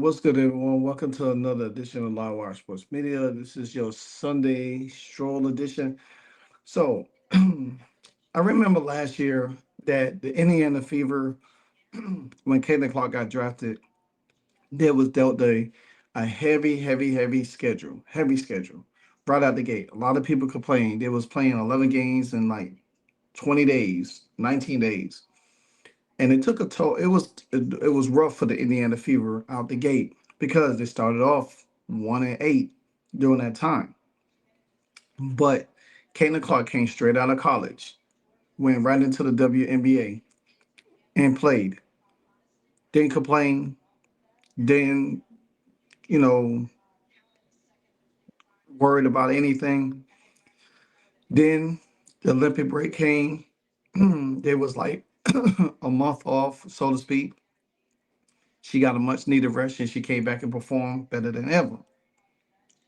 What's good, everyone? Welcome to another edition of Live Wire Sports Media. This is your Sunday stroll edition. So, I remember last year that the Indiana Fever, when Caitlin Clark got drafted, there was dealt a heavy schedule, right out the gate. A lot of people complained. They was playing 11 games in like 20 days, 19 days. And it took a toll. It was rough for the Indiana Fever out the gate because they started off 1-8 during that time. But Caitlin Clark came straight out of college, went right into the WNBA and played. Didn't complain. Didn't you know worried about anything. Then the Olympic break came. There was like a month off, so to speak. She got a much needed rest and she came back and performed better than ever.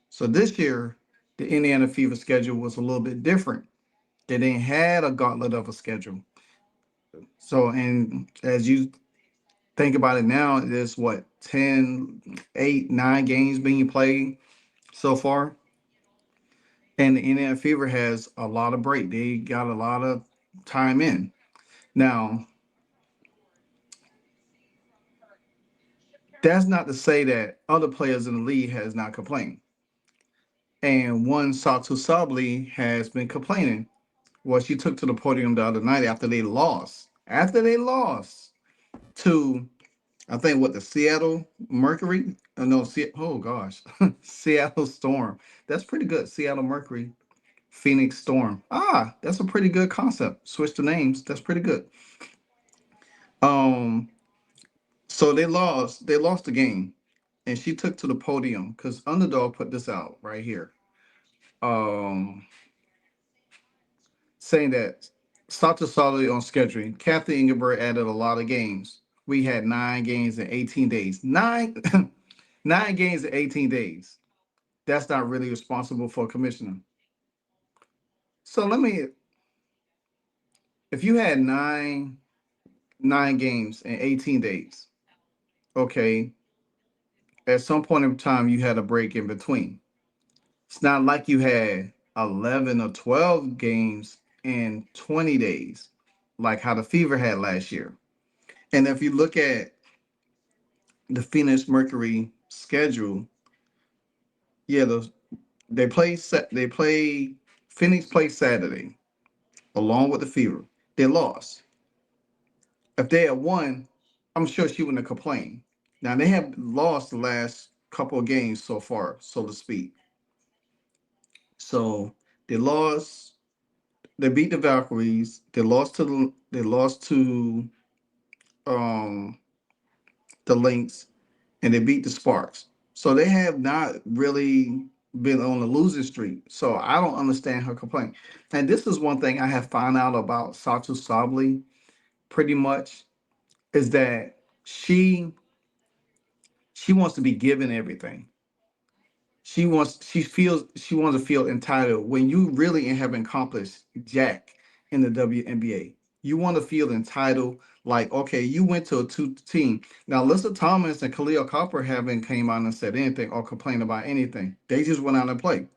So this year, the Indiana Fever schedule was a little bit different. They didn't had a gauntlet of a schedule. So, and as you think about it now, there's what, 10, 8, 9 games being played so far. And the Indiana Fever has a lot of break. They got a lot of time in. Now, that's not to say that other players in the league has not complained. And one Satou Sabally has been complaining. Well, she took to the podium the other night after they lost. After they lost to, I think, what, the Seattle Mercury? No, oh gosh, Seattle Storm. That's pretty good. Seattle Mercury, Phoenix Storm. Ah, that's a pretty good concept. Switch the names. That's pretty good. Um, so they lost. They lost the game, and she took to the podium because Underdog put this out right here. Um, saying that Satou Sabally on scheduling. Cathy Englebert added a lot of games. We had 9 games in 18 days. Nine games in 18 days. That's not really responsible for a commissioner. So if you had nine games in 18 days, okay, at some point in time you had a break in between. It's not like you had 11 or 12 games in 20 days, like how the Fever had last year. And if you look at the Phoenix Mercury schedule, yeah, they play Phoenix plays Saturday along with the Fever. They lost. If they had won, I'm sure she wouldn't have complained. Now they have lost the last couple of games so far, so to speak. So they lost. They beat the Valkyries. They lost to um the Lynx, and they beat the Sparks. So they have not really been on a losing streak. So I don't understand her complaint. And this is one thing I have found out about Satou Sabally pretty much is that she she wants to be given everything. She wants to feel entitled when you really haven't accomplished jack in the WNBA. You want to feel entitled, like, okay, you went to a two team. Now, Alyssa Thomas and Khalil Copper haven't came out and said anything or complained about anything. They just went out and played.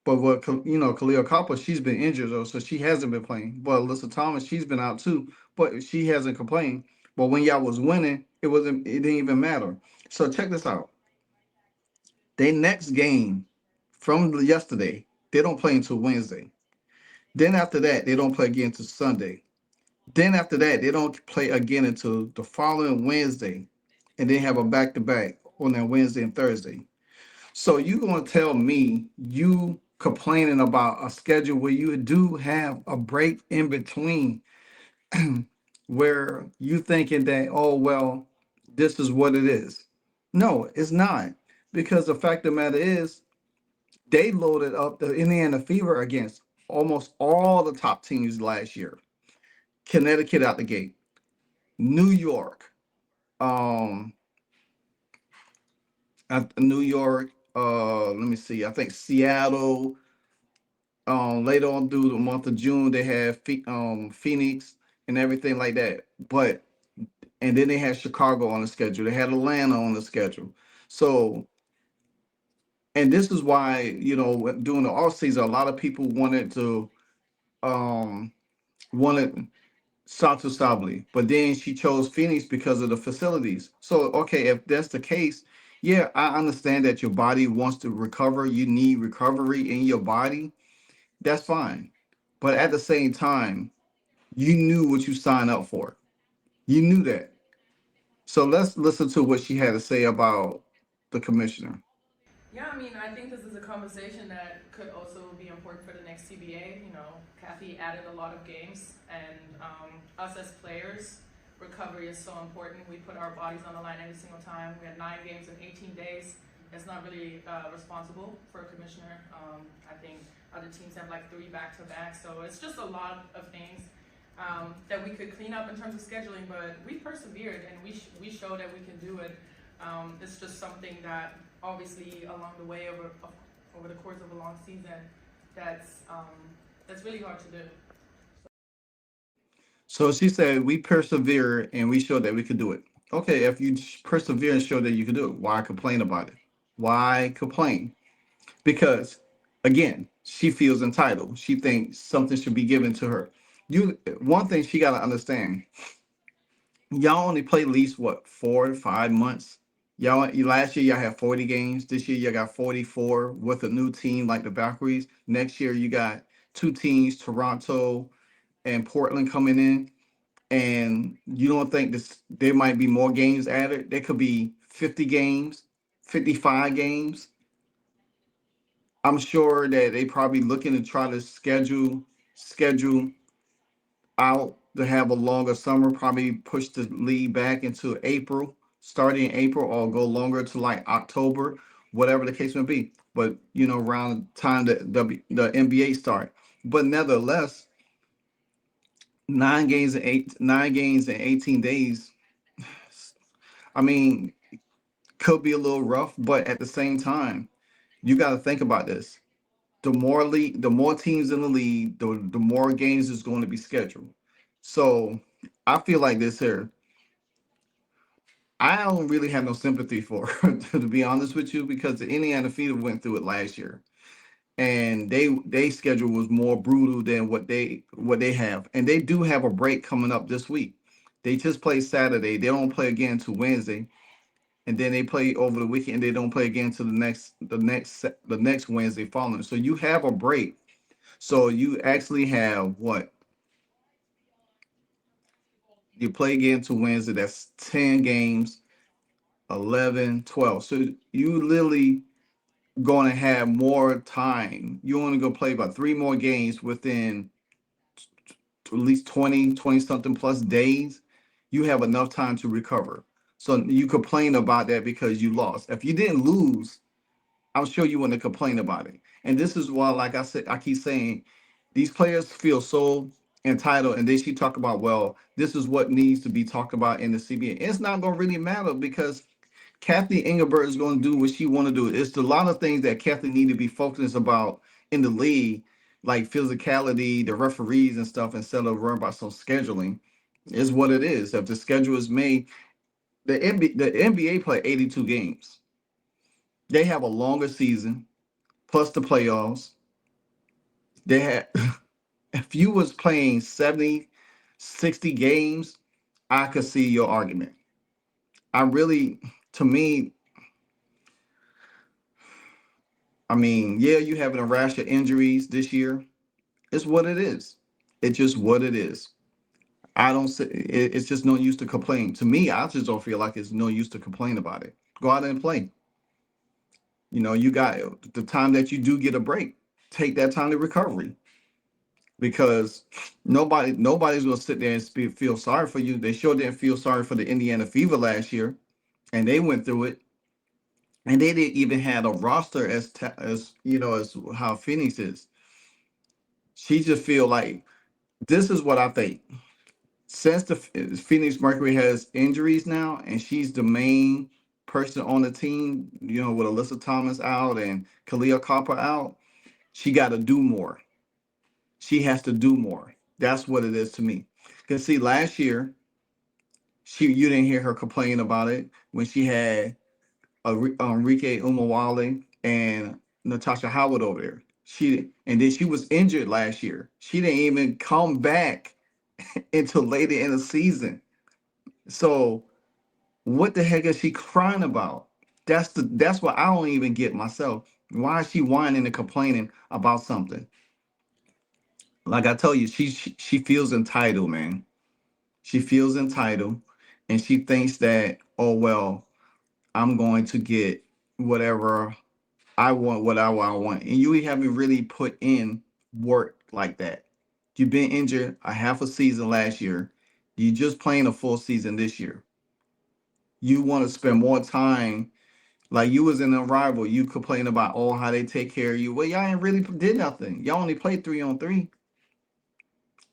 But Khalil Copper, she's been injured though, so she hasn't been playing. But Alyssa Thomas, she's been out too, but she hasn't complained. But when y'all was winning, it didn't even matter. So check this out. Their next game from yesterday, they don't play until Wednesday. Then after that, they don't play again until Sunday. Then after that, they don't play again until the following Wednesday, and then have a back to back on that Wednesday and Thursday. So you gonna tell me you complaining about a schedule where you do have a break in between, where you thinking that, oh well, this is what it is. No, it's not, because the fact of the matter is they loaded up the Indiana Fever against almost all the top teams last year. Connecticut out the gate, New York, um, New York. Let me see. I think Seattle. Later on through the month of June, they have Phoenix and everything like that. But and then they had Chicago on the schedule. They had Atlanta on the schedule. So, and this is why, during the off season, a lot of people um wanted Satou Sabally, but then she chose Phoenix because of the facilities. So, okay, if that's the case, yeah, I understand that your body wants to recover. You need recovery in your body. That's fine. But at the same time, you knew what you signed up for. You knew that. So let's listen to what she had to say about the commissioner. Yeah, I mean, I think this is a conversation that could also be important for the next CBA. You know, Kathy added a lot of games, and us as players, recovery is so important. We put our bodies on the line every single time. We had 9 games in 18 days. It's not really responsible for a commissioner. I think other teams have like 3 back-to-back, so it's just a lot of things that we could clean up in terms of scheduling. But we persevered, and we showed that we can do it. It's just something that obviously along the way over the course of a long season, that's that's really hard to do. So she said, we persevere and we showed that we could do it. Okay, if you persevere and show that you can do it, why complain about it? Why complain? Because again, she feels entitled. She thinks something should be given to her. One thing she got to understand, y'all only play at least what, 4 to 5 months. Last year y'all had 40 games. This year you got 44 with a new team like the Valkyries. Next year you got two teams, Toronto and Portland, coming in. And you don't think this there might be more games added? There could be 50 games, 55 games. I'm sure that they probably looking to try to schedule out to have a longer summer, probably push the league back into April, starting in April, or go longer to like October, whatever the case may be. But around the time that the NBA start. But nevertheless, 9 games in 18 days. I mean, could be a little rough, but at the same time, you got to think about this. The more teams in the league, the more games is going to be scheduled. So I feel like this here, I don't really have no sympathy for her, to be honest with you, because the Indiana Fever went through it last year, and they schedule was more brutal than what they have, and they do have a break coming up this week. They just play Saturday. They don't play again till Wednesday, and then they play over the weekend. They don't play again till the next Wednesday following. So you have a break. So you actually have what, you play again to Wednesday. That's 10 games, 11, 12. So you literally going to have more time. You only go play about 3 more games within at least 20 something plus days. You have enough time to recover. So you complain about that because you lost. If you didn't lose, I'm sure you wouldn't complain about it. And this is why, like I said, I keep saying these players feel so entitled, and they should talk about, well, this is what needs to be talked about in the CBA. It's not going to really matter because Kathy Englebert is going to do what she want to do. It's a lot of things that Kathy need to be focused about in the league, like physicality, the referees and stuff, instead of worrying about some scheduling. Is what it is. If the schedule is made, the NBA play 82 games. They have a longer season plus the playoffs. They had if you was playing 70, 60 games, I could see your argument. I really, to me, I mean, yeah, you having a rash of injuries this year. It's what it is. It's just what it is. I don't say it's just no use to complain. To me, I just don't feel like it's no use to complain about it. Go out and play. You got the time that you do get a break. Take that time to recovery, because nobody's gonna sit there and feel sorry for you. They sure didn't feel sorry for the Indiana Fever last year, and they went through it, and they didn't even have a roster as how Phoenix is. She just feel like this is what I think. Since the Phoenix Mercury has injuries now, and she's the main person on the team, with Alyssa Thomas out and Kalia Copper out, she got to do more. She has to do more. That's what it is to me. Because see, last year You didn't hear her complain about it when she had Enrique Umawale and Natasha Howard over there. And then she was injured last year. She didn't even come back until later in the season. So what the heck is she crying about? That's what I don't even get myself. Why is she whining and complaining about something? Like I tell you, she feels entitled, man. She feels entitled, and she thinks that, oh well, I'm going to get whatever I want, whatever I want. And you haven't really put in work like that. You've been injured a half a season last year. You just playing a full season this year. You want to spend more time. Like you was in a rival, you complain about how they take care of you. Well, y'all ain't really did nothing. Y'all only played 3-on-3.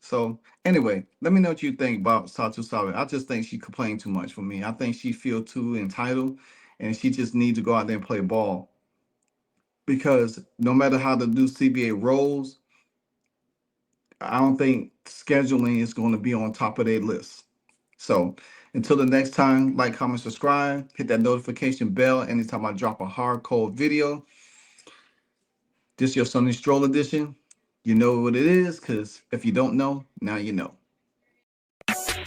So anyway, let me know what you think about Satou Sabally. I just think she complained too much for me. I think she feel too entitled, and she just needs to go out there and play ball. Because no matter how the new CBA rolls, I don't think scheduling is going to be on top of their list. So until the next time, like, comment, subscribe, hit that notification bell anytime I drop a hardcore video. This your Sunday Stroll edition. You know what it is, because if you don't know, now you know.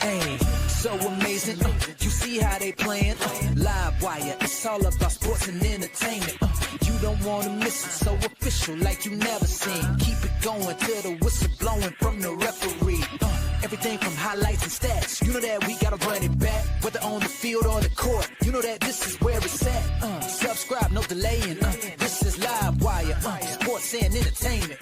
Hey, so amazing. You see how they playing? Live wire. It's all about sports and entertainment. You don't want to miss it. So official, like you never seen. Keep it going till the whistle blowing from the referee. Everything from highlights and stats. You know that we gotta run it back, whether on the field or the court. You know that this is where it's at. Subscribe, no delaying. This is Live Wire. Sports and entertainment.